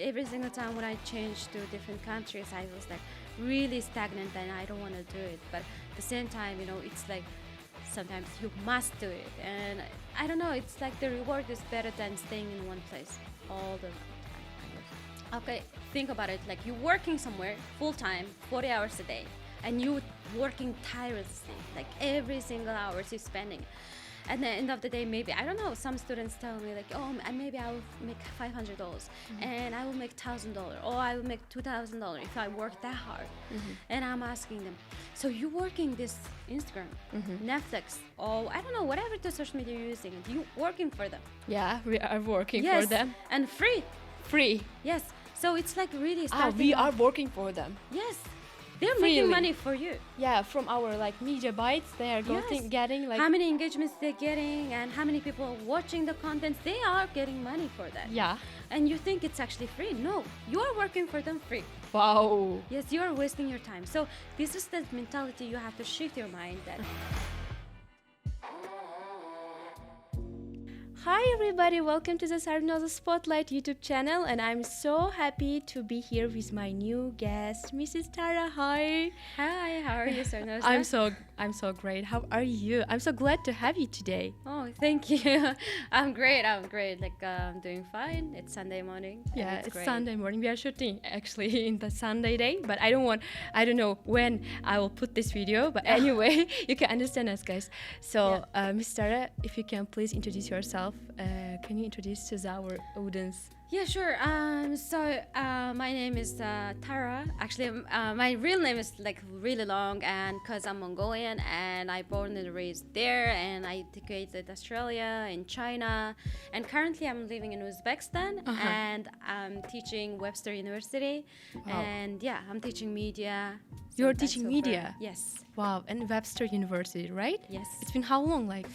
every single time when I changed to different countries, I was like really stagnant and I don't want to do it. But at the same time, it's like sometimes you must do it. And I don't know, it's like the reward is better than staying in one place all the time, I guess. Okay, think about it. Like you're working somewhere full time, 40 hours a day, and you working tirelessly, like every single hour you're spending. At the end of the day, maybe, I don't know, some students tell me like, oh, maybe I will make $500 and I will make $1,000 or I will make $2,000 if I work that hard. And I'm asking them, so you working this Instagram, Netflix, or I don't know, whatever the social media you're using, you working for them? Yeah, we are working Yes, for them. and free. Free. Yes, so it's like really starting. We are working for them. Yes, they're Freely. making money for you. Yeah, from our like media bites, they are getting like how many engagements they're getting and how many people are watching the content. They are getting money for that. Yeah. And you think it's actually free. No, you are working for them free. Wow. Yes, you are wasting your time. So this is the mentality you have to shift your mind that. Hi everybody, welcome to the Sarvinoza Spotlight YouTube channel, and I'm so happy to be here with my new guest, Mrs. Tara. Hi. Hi, how are you, Sarvinoza? I'm so great. How are you? I'm so glad to have you today. Oh, thank you. I'm great. Like I'm doing fine. It's Sunday morning. Yeah, it's great. Sunday morning. We are shooting actually in the Sunday day, but I don't know when I will put this video, but anyway, you can understand us, guys. So, Miss Tara, if you can please introduce yourself. Can you introduce to our audience? Yeah, sure. My name is Tara. Actually, my real name is like really long, and because I'm Mongolian and I born and raised there, and I educated Australia and China, and currently I'm living in Uzbekistan, and I'm teaching Webster University, and I'm teaching media. You're teaching media? Far. Yes. Wow, and Webster University, right? Yes. It's been how long, like?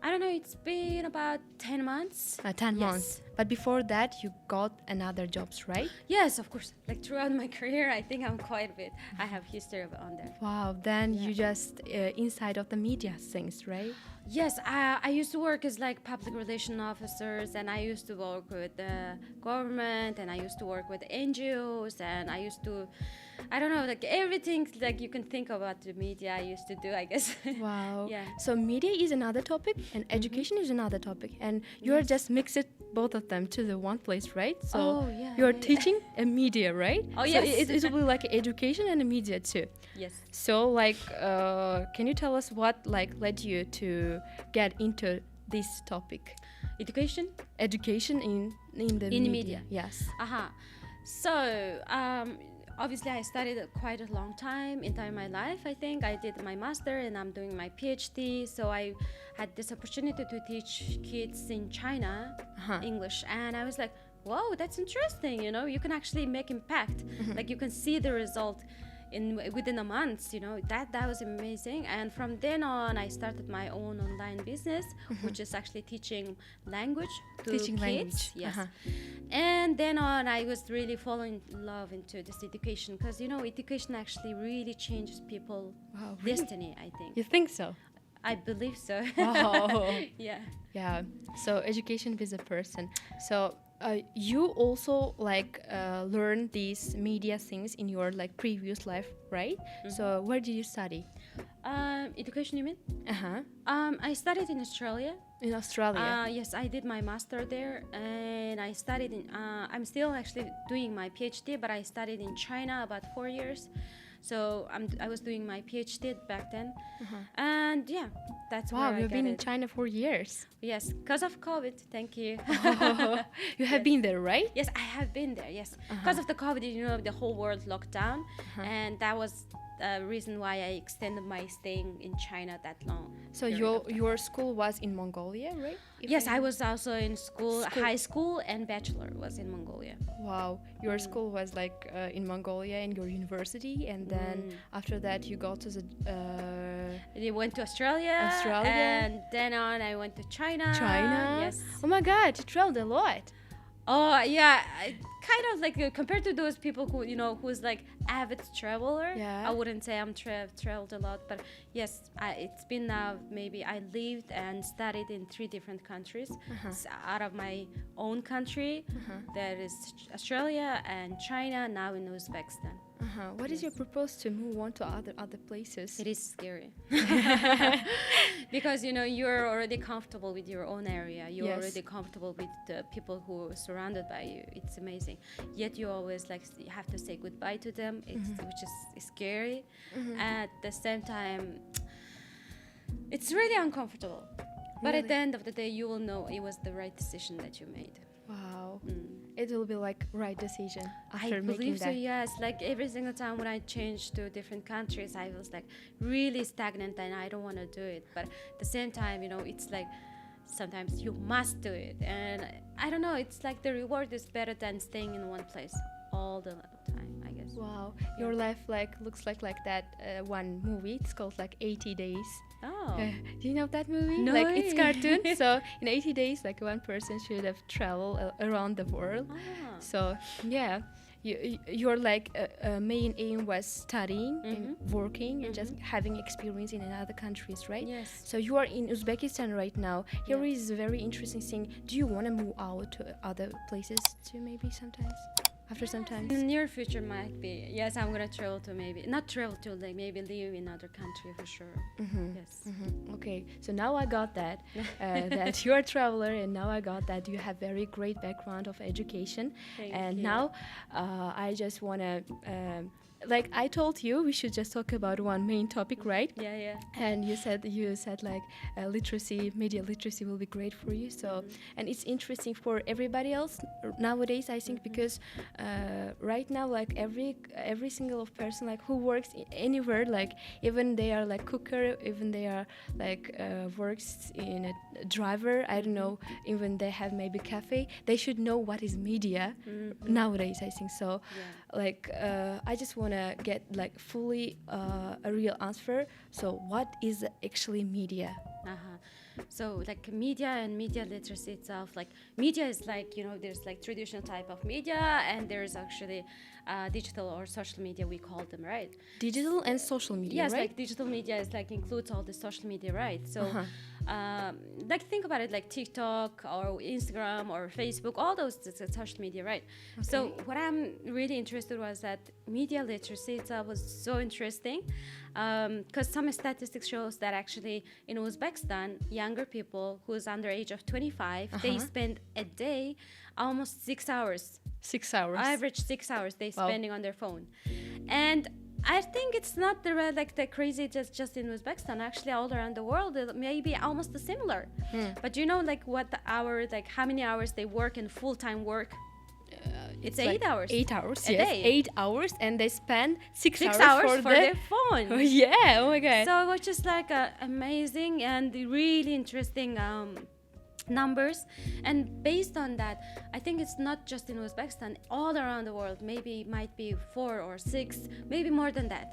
I don't know, it's been about 10 months. 10 months. But before that, you got another jobs, right? Yes, of course. Like throughout my career, I think I'm quite a bit. I have history on there. Wow, then you just inside of the media things, right? Yes, I used to work as like public relation officers, and I used to work with the government, and I used to work with NGOs, and I used to, I don't know, like everything like you can think about the media I used to do, I guess. Wow. Yeah. So media is another topic and education is another topic, and you're just mixed both of them to the one place, right? So you're teaching a media, right? Oh, so yes. it will be like education and a media too. Yes. So like, can you tell us what like led you to get into this topic? Education in the media. Yes. So obviously I studied quite a long time in my life. I think I did my master and I'm doing my PhD, so I had this opportunity to teach kids in China English, and I was like, whoa, that's interesting, you can actually make impact. Like you can see the result within a month, that was amazing. And from then on I started my own online business, which is actually teaching language to kids. Yes. And then on I was really falling in love into this education, because education actually really changes people's destiny, I think. You think so? I believe so. Wow. Yeah. So education with a person. So you also like learn these media things in your like previous life, right? So where did you study? Education, you mean? I studied in Australia. In Australia? Yes, I did my master there, and I studied in. I'm still actually doing my PhD, but I studied in China about 4 years. So I was doing my PhD back then, and that's where I got it. You've been in China for years. Yes, because of COVID. Thank you. You have been there, right? Yes, I have been there. Yes, because of the COVID, the whole world locked down, and that was the reason why I extended my staying in China that long. So your school was in Mongolia, right? Yes, I was also in school. High school and bachelor was in Mongolia. Wow, your school was like in Mongolia and your university, and then after that you go to the. You went to Australia, and then on I went to China. China. Yes. Oh my God, you traveled a lot. Oh yeah, kind of like compared to those people who who's like avid traveler. Yeah. I wouldn't say I'm traveled a lot, but yes, it's been now maybe I lived and studied in 3 different countries. Out of my own country, there is Australia and China, now in Uzbekistan. What is your purpose to move on to other places? It is scary because you're already comfortable with your own area. You're Yes. already comfortable with the people who are surrounded by you. It's amazing. Yet you always you have to say goodbye to them, which is scary. At the same time, it's really uncomfortable. But at the end of the day, you will know it was the right decision that you made. Wow. It will be like right decision after I making believe so, that. yes. Like every single time when I changed to different countries, I was like really stagnant and I don't want to do it. But at the same time, it's like sometimes you must do it. And I don't know, it's like the reward is better than staying in one place all the time, I guess. Wow, your life looks like that one movie. It's called like 80 Days. Oh. Do you know that movie? No Like it's way. cartoon. So in 80 days, like one person should have traveled around the world. Ah. So yeah, your like main aim was studying and working and just having experience in other countries, right? Yes. So you are in Uzbekistan right now. Here Yeah. is a very interesting thing. Do you want to move out to other places too? Maybe sometimes. After some time. In the near future might be. Yes, I'm gonna travel to not travel to, like maybe live in another country for sure. Yes. Okay, so now I got that that you're a traveler, and now I got that you have very great background of education. Thank And you. now I just wanna. Like I told you, we should just talk about one main topic, right? Yeah. And you said like literacy, media literacy will be great for you. So and it's interesting for everybody else nowadays, I think, because right now like every single person like who works anywhere, like even they are like cooker, even they are like works in a driver, I don't know, even they have maybe cafe, they should know what is media nowadays, I think. So like I just want to get like fully a real answer. So what is actually media? So like media and media literacy itself, like media is like there's like traditional type of media and there's actually digital or social media, we call them, right? Digital and social media, Yes, right? like digital media is like includes all the social media, right? So like think about it like TikTok or Instagram or Facebook, all those social media, right? So what I'm really interested was that media literacy itself was so interesting because some statistics shows that actually in Uzbekistan, younger people who's under age of 25, they spend a day almost 6 hours. 6 hours. Average 6 hours they spending on their phone. And I think it's not the crazy just in Uzbekistan. Actually, all around the world, it may be almost the similar. But like what the hour, like how many hours they work in full-time work? It's like 8 hours. 8 hours, a yes. day. 8 hours, and they spend 6 6 hours for the their phone. yeah, oh my god. So it was just like amazing and really interesting numbers. And based on that, I think it's not just in Uzbekistan, all around the world, maybe might be 4 or 6, maybe more than that.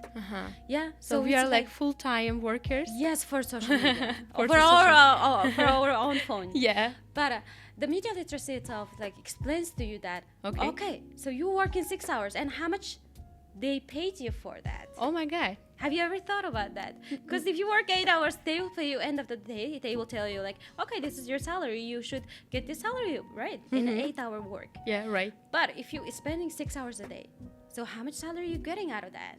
Yeah. So we it's are like full-time workers. yes, for social media. For for our own phone. Yeah. But the media literacy itself like explains to you that okay, so you work in 6 hours and how much they paid you for that. Oh my god. Have you ever thought about that? Because if you work 8 hours, they will pay you end of the day. They will tell you like, okay, this is your salary. You should get this salary, right? In an 8-hour work. Yeah, right. But if you spending 6 hours a day, so how much salary are you getting out of that?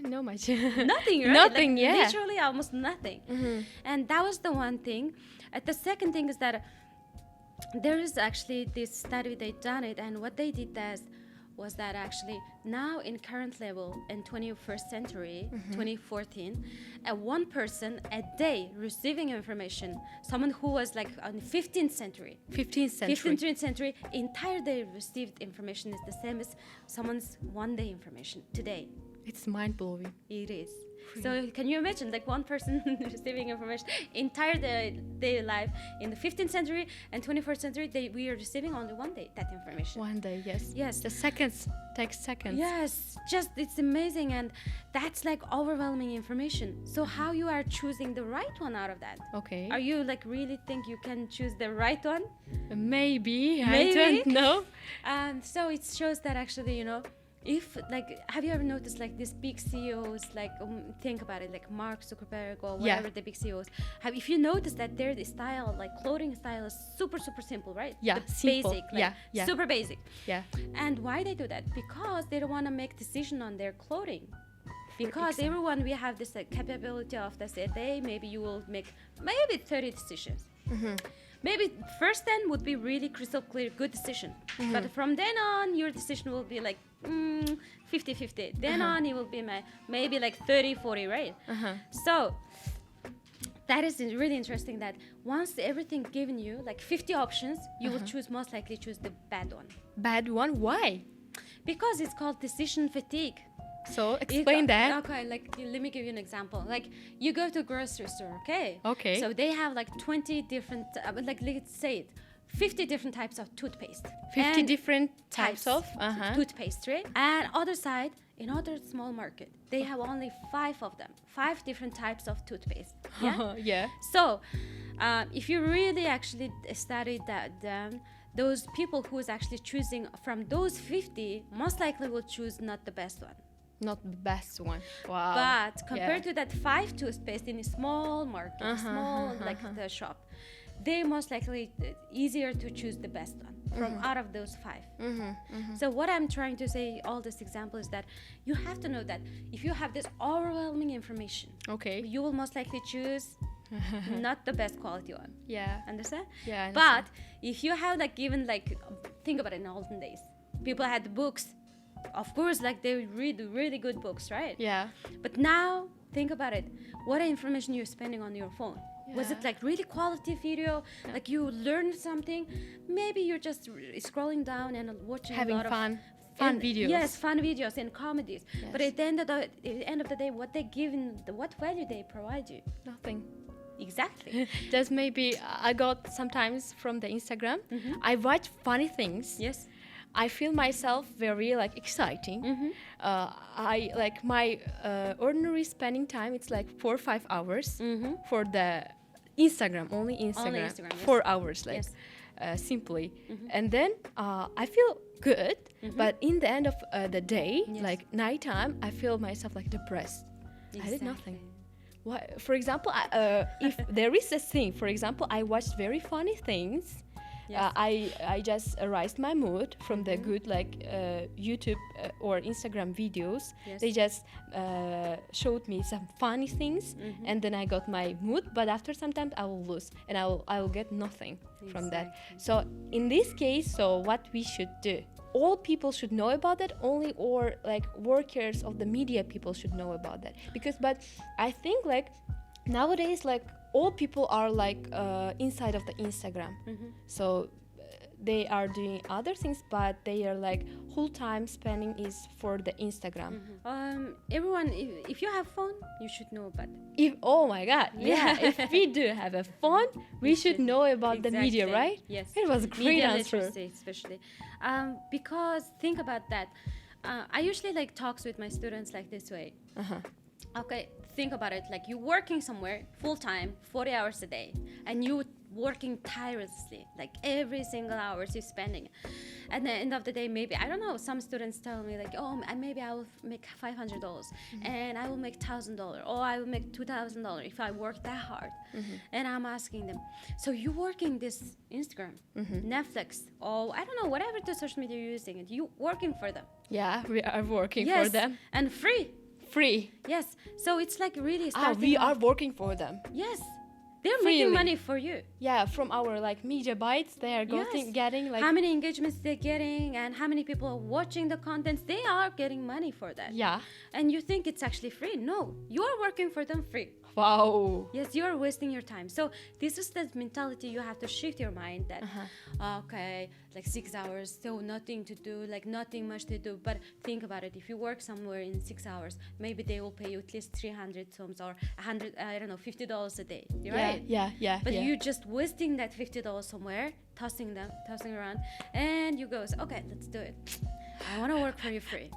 No much. Nothing, right? Nothing, like, yeah. Literally almost nothing. And that was the one thing. The second thing is that there is actually this study, they done it, and what they did was that actually now in current level in 21st century, 2014, one person a day receiving information, someone who was like on 15th century, 15th century, entire day received information is the same as someone's one day information today. It's mind-blowing. It is. So can you imagine, like, one person receiving information entire daily life in the 15th century and 21st century, we are receiving only one day that information. One day, yes. Yes. The seconds, takes seconds. Yes, just it's amazing, and that's like overwhelming information. So how you are choosing the right one out of that? Okay. Are you like really think you can choose the right one? Maybe. I Maybe. don't know. And so it shows that actually, if like, have you ever noticed like these big CEOs, like think about it, like Mark Zuckerberg or whatever the big CEOs, if you notice that their style, like clothing style, is super simple, right? Yeah, the simple. Basic, like, Yeah. super basic. Yeah. And why they do that? Because they don't want to make decision on their clothing. Because example. everyone, we have this capability of this a day. Maybe you will make maybe 30 decisions. Maybe first 10 would be really crystal clear, good decision. But from then on, your decision will be like 50-50. Then on, it will be maybe like 30-40, right? So that is really interesting that once everything given you, like 50 options, you will most likely choose the bad one. Bad one? Why? Because it's called decision fatigue. So explain that. Okay, like let me give you an example. Like you go to a grocery store, okay? Okay. So they have like 20 different, like let's say it, 50 different types of toothpaste. 50 And different types of toothpaste, right? And other side, in other small market, they have only 5 of them, 5 different types of toothpaste. Yeah. Yeah. So, if you really actually study that, those people who is actually choosing from those 50 most likely will choose not the best one. Not the best one. Wow. But compared to that 5 toothpaste in a small market, like the shop, they most likely easier to choose the best one from out of those 5. So what I'm trying to say, all this example is that you have to know that if you have this overwhelming information, Okay. you will most likely choose not the best quality one. Yeah. Understand? Yeah. I understand. But if you have like even like think about it, in the olden days, people had books. Of course, like they read really good books, right? Yeah. But now think about it. What information you're spending on your phone? Was it Yeah. like really quality video? Like you learned something? Maybe you're just scrolling down and watching Having a lot fun and videos. Yes, fun videos and comedies. Yes. But at the end of the day, what they give what value they provide you? Nothing. Exactly. Just maybe I got sometimes from the Instagram. I watch funny things. Yes. I feel myself very like exciting. I like my ordinary spending time. It's like 4 or 5 hours for the Instagram, only Instagram. Instagram, yes. 4 hours, like simply, and then I feel good. But in the end of the day, like nighttime, I feel myself like depressed. I did nothing. Why? For example, if there is a thing, for example, I watched very funny things. Yes. I just raised my mood from the good like YouTube or Instagram videos. Yes. They just showed me some funny things, and then I got my mood. But after some time, I will lose, and I will get nothing from that. So in this case, so what we should do? All people should know about that only, or like workers of the media people should know about that, but I think like nowadays like all people are like inside of the Instagram, so they are doing other things, but they are like whole time spending is for the Instagram. Everyone, if you have phone, you should know about it. If oh my god, if we do have a phone, we should know about the media, right? Yes, it was a great media answer. literacy, especially because think about that. I usually like talks with my students like this way. Okay, think about it, like you're working somewhere full time 40 hours a day, and you working tirelessly, like every single hours you're spending. At the end of the day, maybe, I don't know, some students tell me like, oh, maybe I will make $500 and I will make $1,000, or I will make $2,000 if I work that hard. And I'm asking them, so you working this Instagram, Netflix, or I don't know, whatever the social media you're using, you working for them? Yeah, we are working Yes, for them. and free. Yes, so it's like really starting. We are working for them. Yes, they're Freely. making money for you. Yeah, from our like media bites, they are getting like how many engagements they're getting and how many people are watching the contents. They are getting money for that. Yeah, And you think it's actually free? No, you are working for them free. Wow. Yes, you are wasting your time. So this is the mentality you have to shift your mind that, okay, like 6 hours, so nothing to do, like nothing much to do. But think about it. If you work somewhere in 6 hours, maybe they will pay you at least 300 soms or 100, I don't know, $50 a day, right? Yeah. But you're just wasting that $50 somewhere, tossing around, and you go, okay, let's do it. I want to work for you free.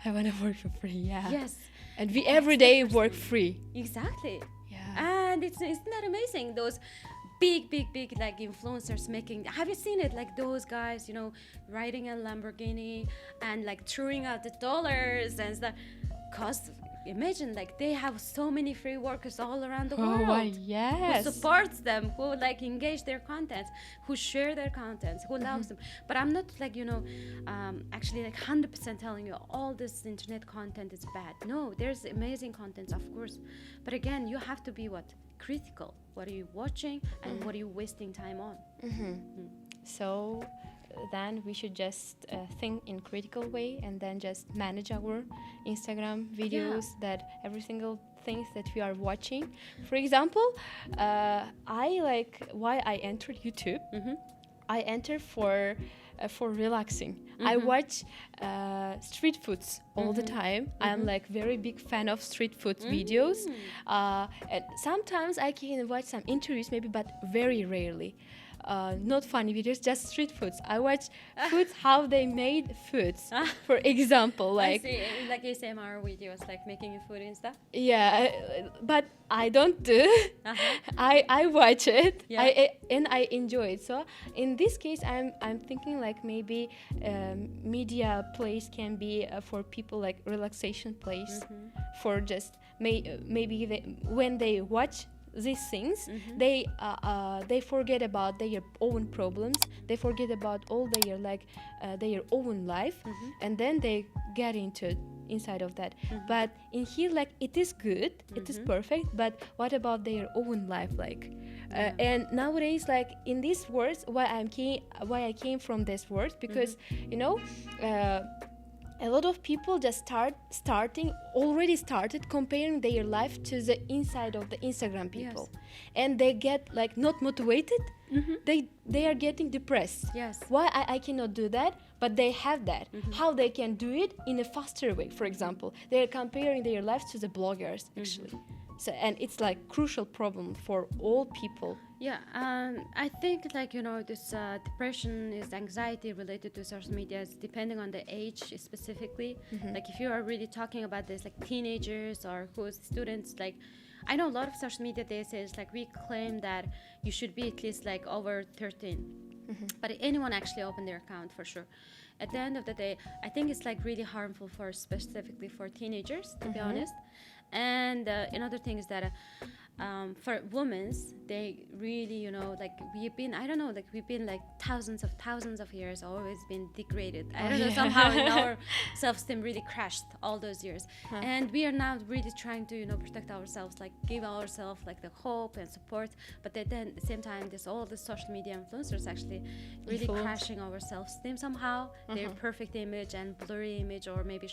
I want to work for free, yeah. Yes. And we every day work free. Exactly. Yeah. And isn't that amazing? Those big like influencers making, have you seen it? Like those guys, riding a Lamborghini and like throwing out the dollars and stuff. Cost, imagine, like they have so many free workers all around the world. Yes. Who supports them, who like engage their content, who share their contents, who loves them. But I'm not like, actually like 100% telling you all this internet content is bad. No, there's amazing content, of course. But again, you have to be critical. What are you watching and what are you wasting time on? So then we should just think in critical way and then just manage our Instagram videos, that every single things that we are watching. For example, I like why I entered YouTube. I enter for relaxing. I watch street foods all the time. I'm like very big fan of street food videos. And sometimes I can watch some interviews maybe, but very rarely. Not funny videos, just street foods. I watch foods, how they made foods. For example, like I see, like ASMR videos, like making food and stuff. Yeah, but I don't do. I watch it. Yeah. And I enjoy it. So in this case, I'm thinking like maybe media place can be for people like relaxation place, for just maybe when they watch these things, they forget about their own problems, they forget about all their own life, and then they get inside of that. But in here, like, it is good, it is perfect, but what about their own life, like? And nowadays, like in these words, why I came from this words, because a lot of people just already started comparing their life to the inside of the Instagram people. Yes. And they get like not motivated. They are getting depressed. Yes. Why I cannot do that, but they have that. How they can do it in a faster way. For example, they are comparing their lives to the bloggers actually. So, and it's like crucial problem for all people. Yeah, I think like this depression is anxiety related to social media. It's depending on the age specifically. Like if you are really talking about this, like teenagers or who's students, like I know a lot of social media they say it's like we claim that you should be at least like over 13, but anyone actually open their account for sure. At the end of the day, I think it's like really harmful for specifically for teenagers, to be honest. And another thing is that for women, they really, like we've been like thousands of years always been degraded. I don't know, somehow in our self-esteem really crashed all those years. And we are now really trying to, protect ourselves, like give ourselves like the hope and support. But then at the same time, all the social media influencers actually really crashing our self-esteem somehow. Their perfect image and blurry image, or maybe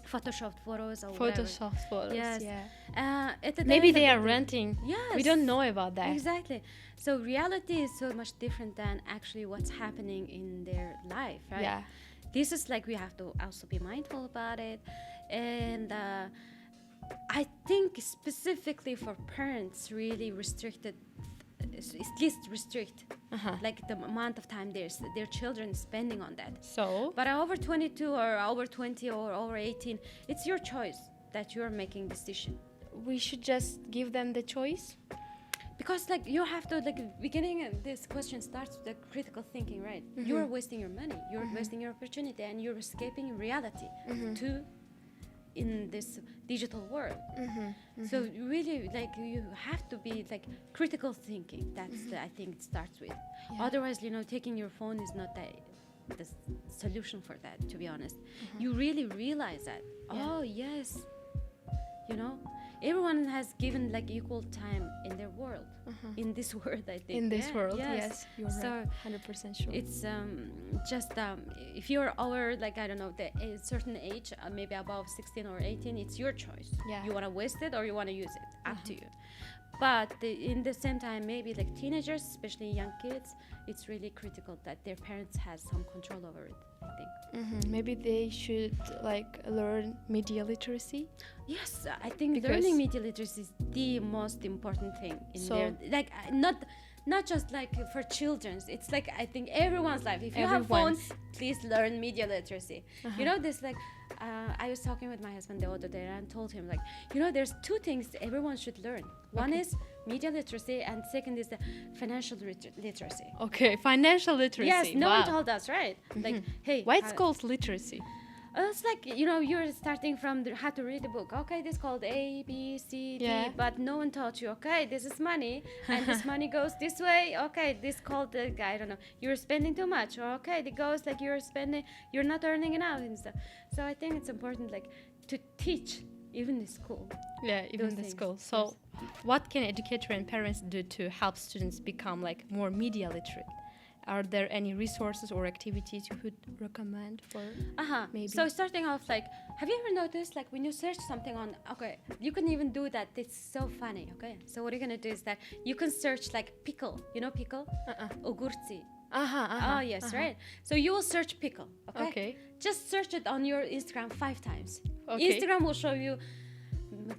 Photoshopped photos or whatever. Photoshopped photos, yes. Yeah. At Maybe they are renting. Yes. We don't know about that. Exactly. So reality is so much different than actually what's happening in their life, right? Yeah. This is like we have to also be mindful about it. And I think specifically for parents, really restricted, at least restrict like the amount of time their children spending on that. So but over 22 or over 20 or over 18, it's your choice that you're making decision. We should just give them the choice, because like you have to, like, beginning this question starts with the critical thinking, right? You're wasting your money, you're wasting your opportunity, and you're escaping reality to in this digital world. So really, like, you have to be like critical thinking. That's I think it starts with. Otherwise, taking your phone is not the solution for that, to be honest. You really realize that. Oh yes, everyone has given like equal time in their world, in this world, I think. In this world, Yes. yes, you're So right, 100% sure. it's just if you're over, like, I don't know, the a certain age, maybe above 16 or 18, it's your choice. Yeah. You want to waste it or you want to use it, up to you. But in the same time, maybe like teenagers, especially young kids, it's really critical that their parents has some control over it, I think. Maybe they should like learn media literacy. Yes, I think Because- learning media literacy is the most important thing in So- there. Like, not just like for children's. It's like, I think everyone's life. If you have phone, Everyone's. please learn media literacy. You know, this like, I was talking with my husband the other day and told him, like, you know, there's two things everyone should learn. One is media literacy, and second is the financial literacy. Okay, financial literacy. Yes, no wow. one told us, right? Like, hey, Why it's called literacy? it's like, you know, you're starting from how to read a book. Okay, this is called A, B, C, D, Yeah. but no one taught you, okay, this is money, and this money goes this way. Okay, this called, I don't know, you're spending too much. Or, okay, it goes like you're not earning enough and stuff. So I think it's important, like, to teach, even in school. Yeah, even Those the things, school. So, what can educator and parents do to help students become like more media literate? Are there any resources or activities you would recommend for? Maybe. So starting off, like, have you ever noticed, like, when you search something on, okay, you can even do that. It's so funny. Okay, so what you're gonna do is that you can search like pickle. You know pickle? Ogurtsi. Oh yes, right. So you will search pickle. Okay. Okay. Just search it on your Instagram 5 times. Okay. Instagram will show you.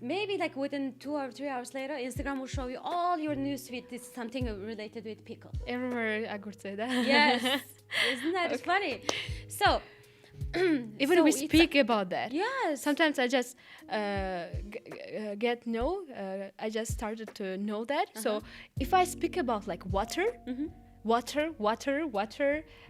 Maybe like within 2 or 3 hours later, Instagram will show you all your newsfeed is something related with pickle. Everywhere I could say that. Yes, isn't that funny? So Even so we it's speak about that. yes. Sometimes I just I just started to know that. So if I speak about like water,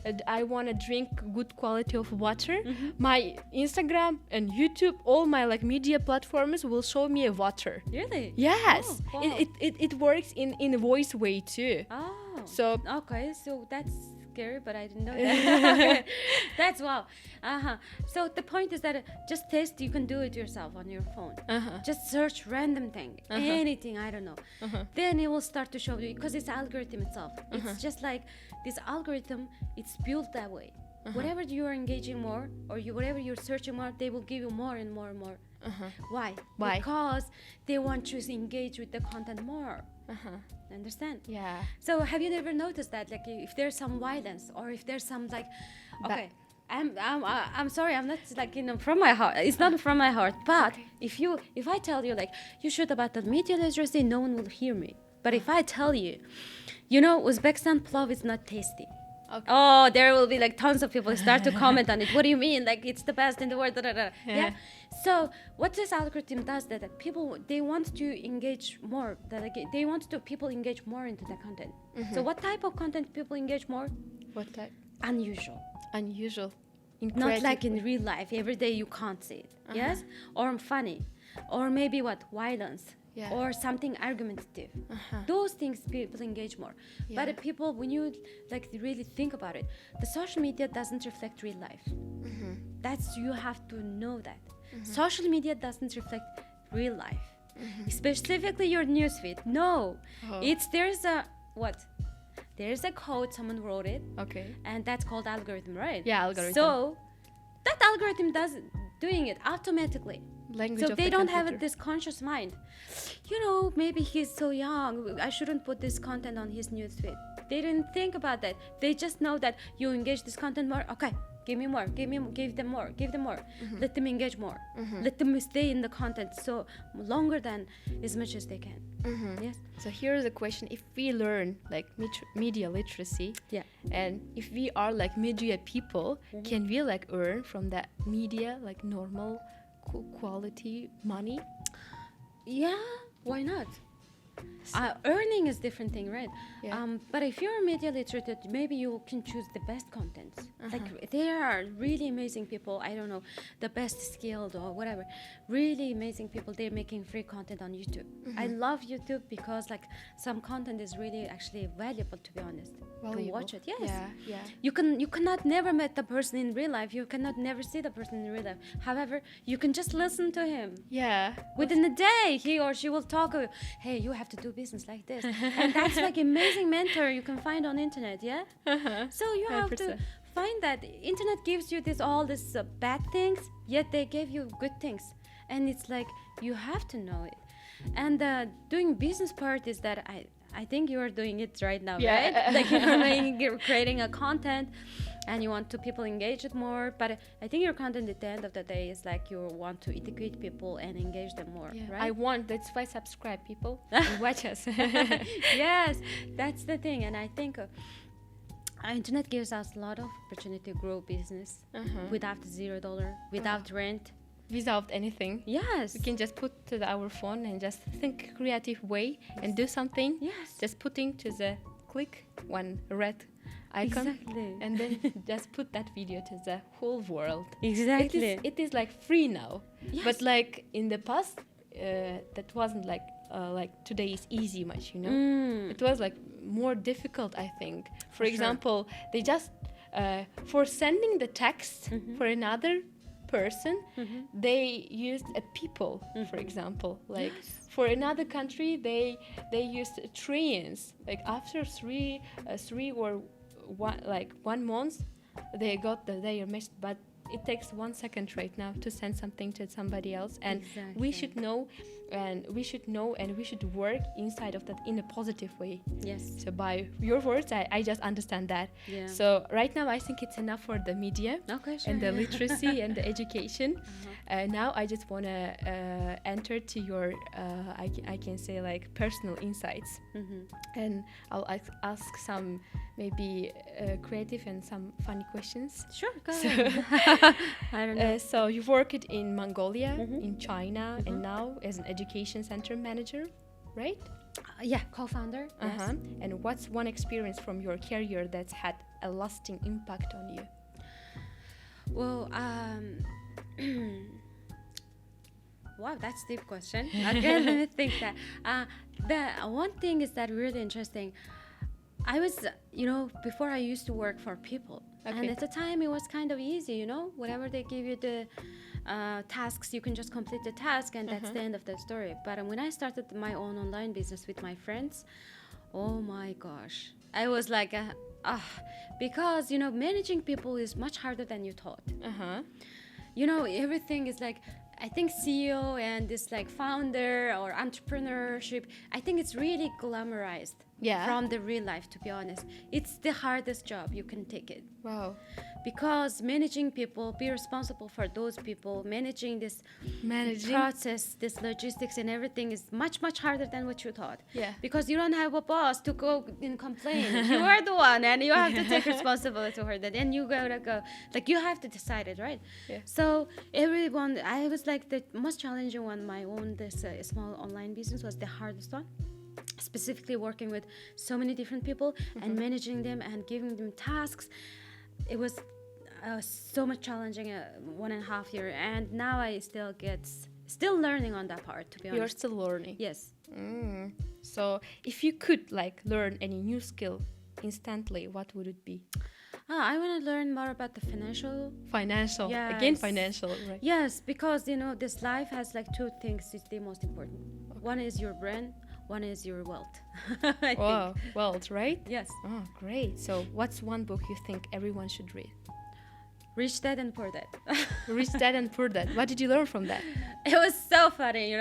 and I want to drink good quality of water, my Instagram and YouTube, all my like media platforms will show me a water. Really? Yes, Oh, wow. it works in a voice way too. Oh. So Okay, so that's scary, but I didn't know that. That's wow. So the point is that just test. You can do it yourself on your phone. Just search random thing, anything, I don't know. Then it will start to show you, because it's algorithm itself. It's just like this algorithm. It's built that way. Whatever you're engaging more, or whatever you're searching more, they will give you more and more and more. Why? Why? Because they want you to engage with the content more. Understand? yeah. So have you ever noticed that, like, if there's some violence, or if there's some like, okay, I'm sorry, I'm not like, you know, from my heart. It's not from my heart. But if I tell you, like, you should about the media literacy, no one will hear me. But if I tell you, you know, Uzbekistan plov is not tasty. Okay. Oh, there will be like tons of people start to comment on it. What do you mean? Like, it's the best in the world. Da, da, da. Yeah. So what this algorithm does, that people, they want to engage more. That, like, they want to people engage more into the content. So what type of content people engage more? What type? Unusual. Unusual. Not like in real life. Every day you can't see it. Yes? Or funny. Or maybe what? Violence. Yeah. Or something argumentative. Those things people engage more. Yeah. But people, when you like really think about it, the social media doesn't reflect real life. That's, you have to know that. Social media doesn't reflect real life. Specifically your newsfeed. No. There's a code, someone wrote it, Okay. and that's called algorithm, right? Yeah, algorithm. So that algorithm does doing it automatically. Language So of they the don't have computer. this conscious mind. You know, maybe he's so young, I shouldn't put this content on his newsfeed. They didn't think about that. They just know that you engage this content more. Okay, give me more. Give them more. Let them engage more. Let them stay in the content so longer than as much as they can. Yes. So here's a question: if we learn like media literacy, Yeah. and if we are like media people, can we like earn from that media like normal quality money? Yeah, why not? Earning is different thing, right? Yeah. But if you're media literate, maybe you can choose the best contents. Like, there are really amazing people, I don't know, the best skilled or whatever, really amazing people, they're making free content on YouTube. I love YouTube because like some content is really actually valuable, to be honest. Valuable. watch it. Yes. Yeah. You cannot never meet the person in real life. You cannot never see the person in real life. However, you can just listen to him. Yeah. Within a day, he or she will talk. Hey, you have to do business like this, and that's like amazing mentor you can find on internet. Yeah. So you have to 100%. find that internet gives you all this bad things, yet they gave you good things, and it's like you have to know it. And doing business part is that I think you are doing it right now, Yeah. right? Like you're creating a content and you want to people engage it more. But I think your content at the end of the day is like you want to educate people and engage them more, Yeah. right? That's why subscribe people and watch us. Yes, that's the thing. And I think internet gives us a lot of opportunity to grow business without $0, without rent. Without anything. Yes. We can just put to our phone and just think creative way and do something. Yes. Just putting to the click one red icon. Exactly. And then just put that video to the whole world. Exactly. It is like free now. Yes. But like in the past, that wasn't like today is easy much, you know. It was like more difficult, I think. For example, they just for sending the text for another person, they used a people, for example. Like for another country, they used trains. Like after three or 1 month, they got their message. But it takes 1 second right now to send something to somebody else, and we should know, and we should work inside of that in a positive way. Yes. So by your words, I just understand that. Yeah. So right now I think it's enough for the media Okay, sure. and the literacy and the education. Now I just want to enter to your I can say like personal insights, and I'll ask some maybe creative and some funny questions. Sure, go So- ahead. I don't know. So you worked in Mongolia, in China, and now as an education center manager, right? Yeah, co-founder. Yes. And what's one experience from your career that's had a lasting impact on you? Well, wow, that's a deep question. Okay, let me think that. The one thing is that really interesting. I was, before I used to work for people. And Okay. at the time, it was kind of easy, whatever they give you the tasks, you can just complete the task, and that's the end of the story. But when I started my own online business with my friends, oh my gosh, I was like, because, managing people is much harder than you thought. Everything is like, I think CEO and this like founder or entrepreneurship, I think it's really glamorized from the real life, to be honest. It's the hardest job, you can take it. Wow. Because managing people, be responsible for those people, managing this process, this logistics and everything is much, much harder than what you thought. Yeah. Because you don't have a boss to go and complain. You are the one and you have to take responsibility for that. And you gotta go. Like you have to decide it, right? Yeah. So I was like the most challenging one, my own, this small online business was the hardest one. Specifically working with so many different people and managing them and giving them tasks. It was so much challenging 1.5 years, and now I still learning on that part, to be honest. You're still learning. Yes. So if you could like learn any new skill instantly, what would it be? I want to learn more about the financial. Again, Yes. financial, right? Yes, because this life has like two things is the most important. One is your brain, one is your wealth. I Wow, think. wealth, right? Yes. Oh, great. So what's one book you think everyone should read? Rich Dad and Poor Dad. Rich Dad and Poor Dad. What did you learn from that? It was so funny,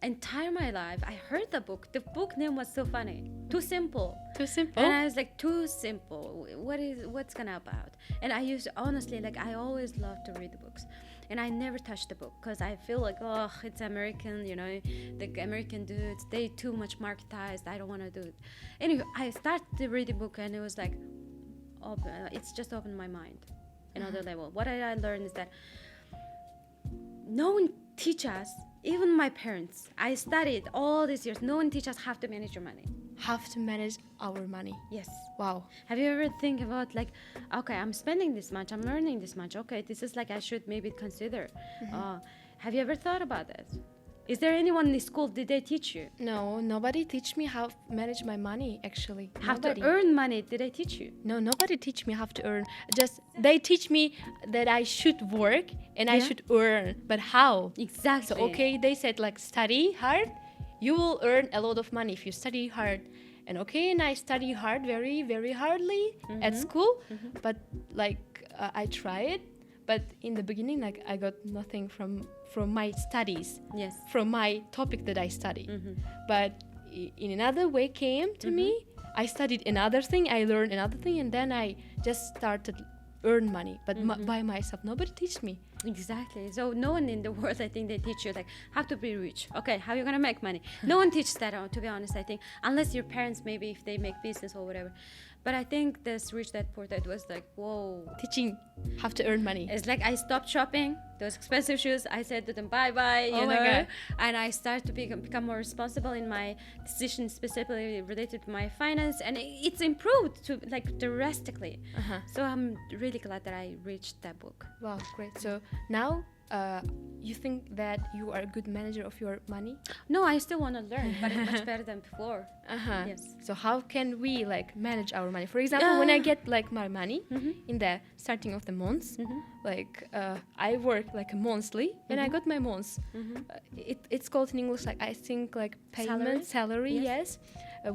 Entire my life, I heard the book. The book name was so funny. Too simple. Too simple? And I was like, too simple. What's gonna about? And I honestly, like, I always love to read the books. And I never touched the book because I feel like, oh, it's American, the American dudes, they too much marketized. I don't want to do it. Anyway, I started to read the book and it was like, it's just opened my mind. Another level. What I learned is that no one teaches us, even my parents. I studied all these years. No one teaches us how to manage your money. Have to manage our money. Yes. Wow. Have you ever think about like, okay, I'm spending this much, I'm earning this much. Okay, this is like I should maybe consider. Have you ever thought about that? Is there anyone in the school, did they teach you? No, nobody teach me how to manage my money, actually. How Nobody. to earn money, did they teach you? No, nobody teach me how to earn. Just they teach me that I should work and I Yeah. should earn. But how? Exactly. So, okay, they said like study hard, you will earn a lot of money if you study hard. And okay, and I study hard, very, very hardly at school. But like I tried, but in the beginning, like I got nothing from my studies, Yes. from my topic that I study. But in another way came to me. I studied another thing, I learned another thing, and then I just started earn money, but by myself. Nobody teach me. Exactly. So no one in the world, I think, they teach you like how to be rich. Okay, how you gonna make money? No one teaches that. To be honest, I think, unless your parents, maybe if they make business or whatever. But I think this Rich Dad Poor Dad was like, whoa. Teaching how to earn money. It's like I stopped shopping those expensive shoes. I said to them bye bye, Oh my God. and I started to become more responsible in my decisions, specifically related to my finance, and it's improved to like drastically. So I'm really glad that I reached that book. Wow, great. So now you think that you are a good manager of your money? No, I still want to learn, but it's much better than before. Yes. So how can we like manage our money? For example, when I get like my money in the starting of the month, like I work like a monthly, and I got my months. It's called in English like I think like payment salary. Yes.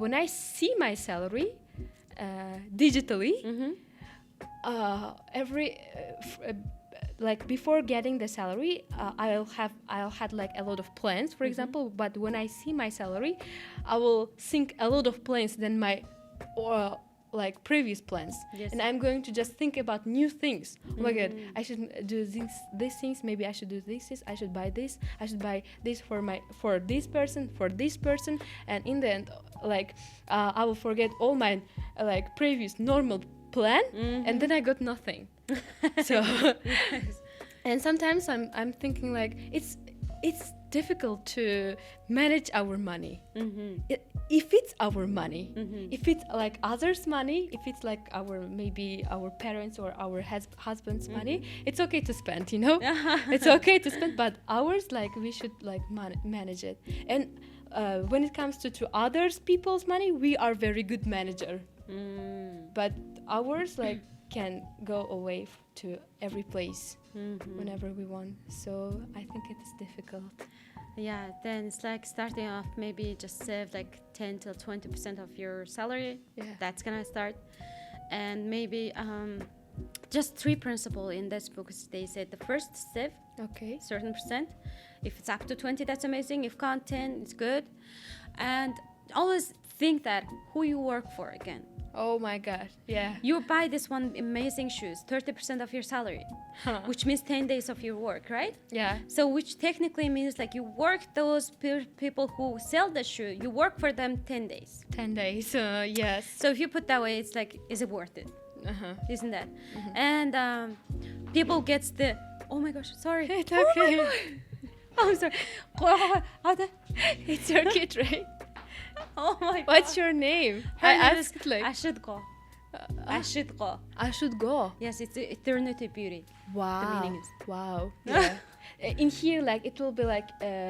When I see my salary digitally, like before getting the salary, I'll had like a lot of plans, for example. But when I see my salary, I will think a lot of plans than my like previous plans. Yes. And I'm going to just think about new things. Oh my God, I should do these things. Maybe I should do this. I should buy this. I should buy this for this person. And in the end, like I will forget all my like previous normal plan, and then I got nothing. So and sometimes I'm thinking like it's difficult to manage our money. If it's our money, if it's like others' money, if it's like maybe our parents or our husband's money, it's okay to spend, it's okay to spend, but ours, like we should like manage it. And when it comes to others people's money, we are very good manager, but ours like can go away to every place whenever we want. So I think it is difficult. Yeah, then it's like starting off, maybe just save like 10 till 20% of your salary. Yeah. That's gonna start. And maybe just 3 principles in this book. They said the first save, Okay. certain percent. If it's up to 20, that's amazing. If can't 10, it's good. And always think that who you work for again. Oh my God. Yeah. You buy this one amazing shoes, 30% of your salary, which means 10 days of your work, right? Yeah. So which technically means like you work those people who sell the shoe, you work for them 10 days. 10 days. Yes. So if you put that way, it's like, is it worth it? Isn't that? And people gets the, oh my gosh, sorry. It's okay. Oh, I'm sorry. It's your kid, right? Oh my God. What's your name? Her I name is asked like Ashidqa. Ashidqa. I should go. Yes, it's eternity beauty. Wow. The meaning is. Wow. Yeah. In here, like it will be like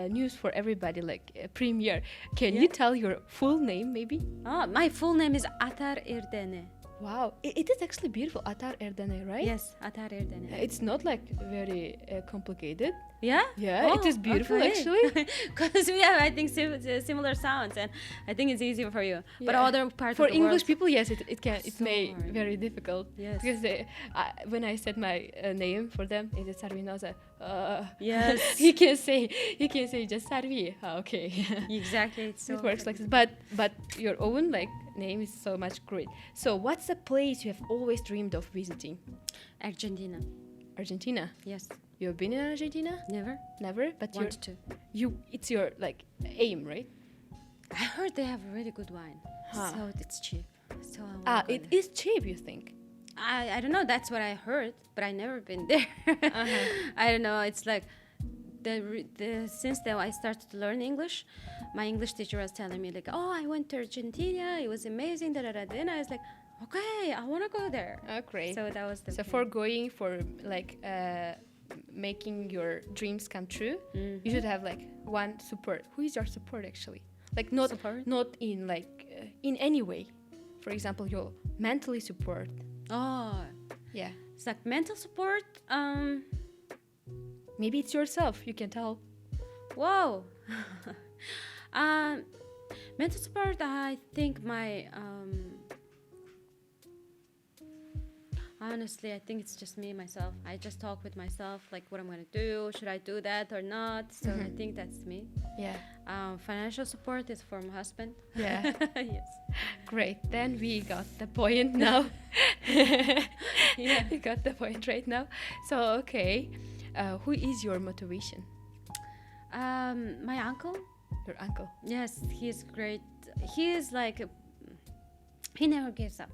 news for everybody, like a premiere. Can you tell your full name, maybe? My full name is Atar-Erdene. Wow. It is actually beautiful. Atar-Erdene, right? Yes, Atar-Erdene. It's not like very complicated. Yeah? Yeah, it is beautiful actually. Because we have, I think, similar sounds, and I think it's easier for you. But other parts for of the English world, people, yes, it So may hard. very difficult. Yes. Because when I said my name for them, it is Sarvinoza. Yes. you can say just Sarvi. Okay. Exactly. It's so It works like this. But your own like name is so much great. So what's a place you have always dreamed of visiting? Argentina. Argentina. Yes. You've been in Argentina? Never Never. But wanted to. it's your like aim, right? I heard they have really good wine, Huh. so it's cheap. So I wanna go It there. is cheap, you think? I don't know. That's what I heard, but I never been there. I don't know. It's like since then I started to learn English, my English teacher was telling me like, oh, I went to Argentina. It was amazing. Then I was like, okay, I want to go there. Oh, great. So that was the. So for going for like making your dreams come true, you should have like one support. Who is your support actually? Like not Support? not in like in any way. For example, your mentally support. Oh, Yeah. it's like mental support. Maybe it's yourself. You can tell. Whoa. Mental support. I think honestly, I think it's just me myself. I just talk with myself, like what I'm gonna do. Should I do that or not? So I think that's me. Yeah. Financial support is for my husband. Yeah. Yes. Great. Then we got the point now. Yeah. We got the point right now. So okay, who is your motivation? My uncle. Your uncle. Yes, he's great. He is like he never gives up.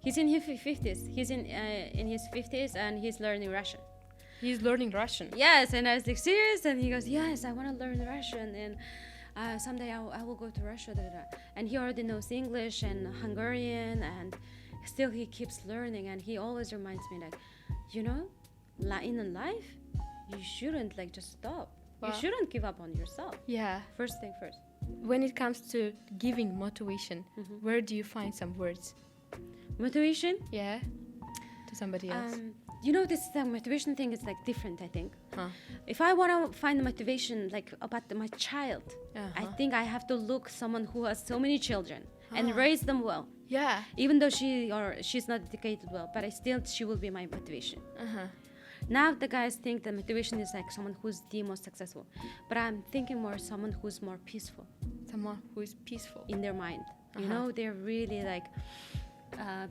He's in his 50s. He's in his 50s and he's learning Russian. He's learning Russian. Yes, and I was like, serious? And he goes, yes, I want to learn Russian, and someday I will go to Russia. Da, da, da. And he already knows English and Hungarian, and still he keeps learning. And he always reminds me, like, you know, in life, you shouldn't like just stop. Wow. You shouldn't give up on yourself. Yeah. First thing first. When it comes to giving motivation, where do you find some words? Motivation. Yeah. To somebody else. You know, this motivation thing is like different, I think. Huh. If I want to find motivation like about my child, I Uh-huh. think I have to look someone who has so many children and raise them well. Yeah. Even though she's not educated well, but she will be my motivation. Uh-huh. Now the guys think that motivation is like someone who's the most successful, but I'm thinking more someone who's more peaceful Someone who is peaceful. in their mind. You know, they're really like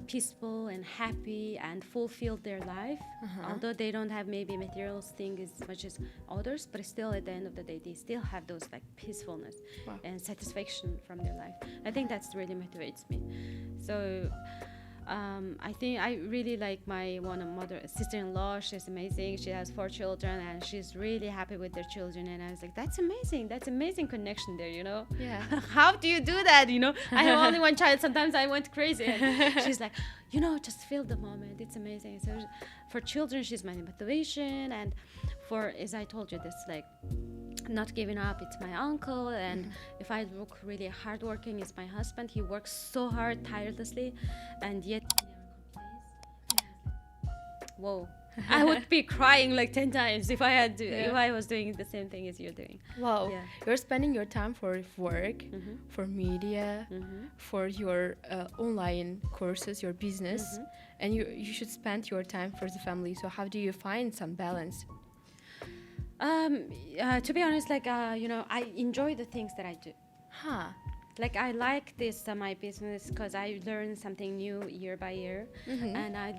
peaceful and happy and fulfilled their life, although they don't have maybe materials thing as much as others, but still at the end of the day they still have those like peacefulness and satisfaction from their life. I think that's really motivates me. So I think I really like my sister-in-law. She's amazing. She has 4 children and she's really happy with their children, and I was like, that's amazing connection there, you know. Yeah. How do you do that, you know? I have only one child. Sometimes I went crazy, and she's like, you know, just feel the moment. It's amazing. So for children, she's my motivation, and for, as I told you, this like not giving up, it's my uncle, and if I look really hardworking, it's my husband. He works so hard tirelessly, and yet he never complains. Whoa. I would be crying like 10 times if I was doing the same thing as you're doing. Wow. Yeah. You're spending your time for work, for media, for your online courses, your business, and you should spend your time for the family. So how do you find some balance? To be honest, like you know, I enjoy the things that I do. Huh. Like I like this my business because I learn something new year by year, and I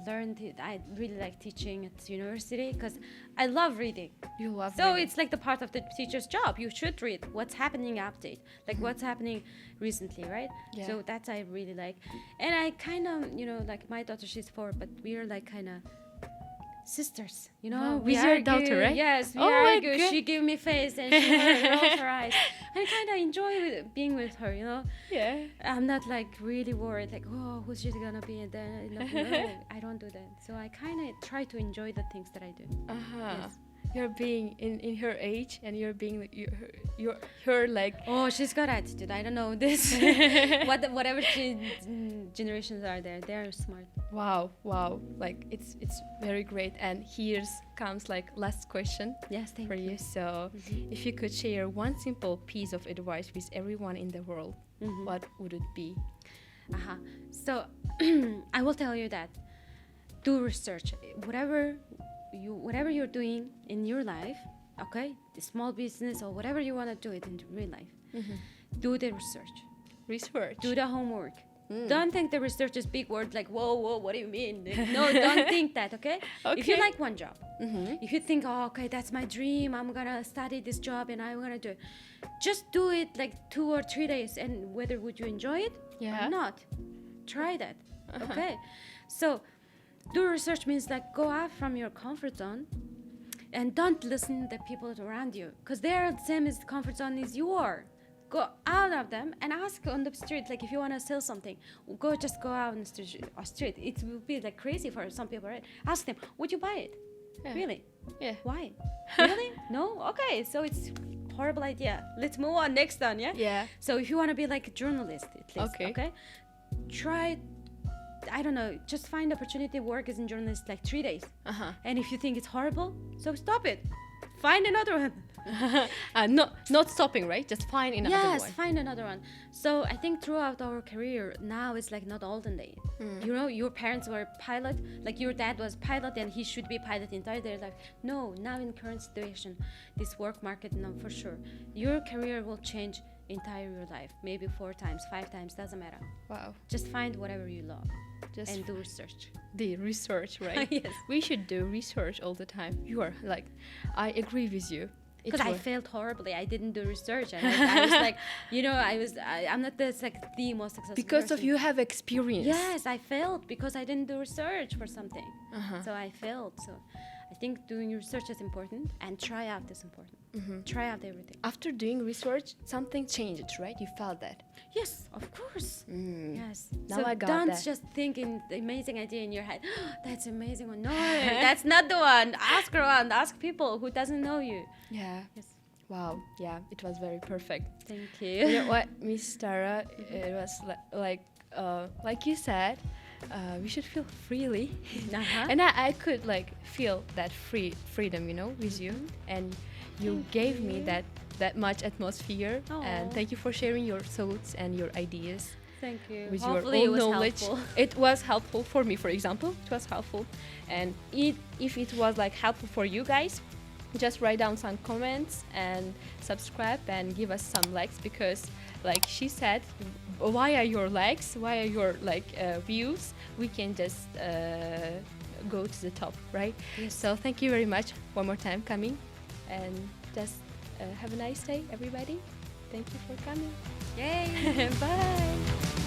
really like teaching at university because I love reading. You love So reading. it's like the part of the teacher's job. You should read what's happening, update, like what's happening recently, right? Yeah. So that's I really like, and I kind of, you know, like my daughter, she's 4, but we're like kind of sisters, you know. Wow, We with your argue. daughter, right? Yes, we Oh my argue. God. She give me face and she rolls her eyes. I kind of enjoy being with her, you know. Yeah. I'm not like really worried, like, oh, who's she gonna be, and then no, I don't do that. So I kind of try to enjoy the things that I do. Uh-huh. Yes. You're being in her age, and you're being like, you're her like. Oh, she's got attitude. I don't know this. Whatever generations are there, they're smart. Wow. Like it's very great. And here's comes like last question Yes, thank for you. you. So, if you could share one simple piece of advice with everyone in the world, what would it be? So I will tell you that do research. Whatever you're doing in your life, okay, the small business or whatever you want to do it in real life, do the research. Research. Do the homework. Don't think the research is big word like whoa, what do you mean? No, don't think that, okay? If you like one job, if you think, oh, okay, that's my dream, I'm gonna study this job and I'm gonna do it, just do it like 2 or 3 days, and whether would you enjoy it Yeah. or not, try that, okay? So do research means like go out from your comfort zone and don't listen to the people around you because they're the same as comfort zone as you are. Go out of them and ask on the street, like if you want to sell something, just go out on the street. It will be like crazy for some people, right? Ask them, would you buy it? Yeah. Really? Yeah. Why? Really? No? Okay, so it's horrible idea. Let's move on next one, yeah? Yeah. So if you want to be like a journalist, at least, Okay. try, I don't know, just find opportunity work as a journalist like 3 days. And if you think it's horrible, so stop it. Find another one. Not stopping, right? Just find another one. Yes, find another one. So I think throughout our career, now it's like not olden days. You know, your parents were pilot, like your dad was pilot and he should be pilot entire their life. No, now in current situation, this work market, no, for sure. Your career will change entire your life. Maybe 4 times, 5 times, doesn't matter. Wow. Just find whatever you love Just and do research. the research, right? Yes. We should do research all the time. You are like, I agree with you. Because I failed horribly. I didn't do research, and I was like, you know, I'm not the most successful because person. of you have experience. Yes, I failed because I didn't do research for something. So I failed. So I think doing research is important, and try out is important. Try out everything. After doing research, something changed, right? You felt that. Yes, of course. Yes. Now so I got don't that. just think in the amazing idea in your head. That's amazing one. No, that's not the one. Ask around. Ask people who doesn't know you. Yeah. Yes. Wow. Yeah. It was very perfect. Thank You you. know what, Miss Tara? It was like you said, we should feel freely, and I could like feel that freedom, you know, with you, and you gave me that much atmosphere. And thank you for sharing your thoughts and your ideas Thank you. with Hopefully your own it was knowledge. helpful. It was helpful for me, for example. It was helpful, and if it was like helpful for you guys, just write down some comments and subscribe and give us some likes, because like she said, why are your likes, why are your views, we can just go to the top, right? Yes. So thank you very much one more time coming, and just have a nice day, everybody. Thank you for coming. Yay. Bye.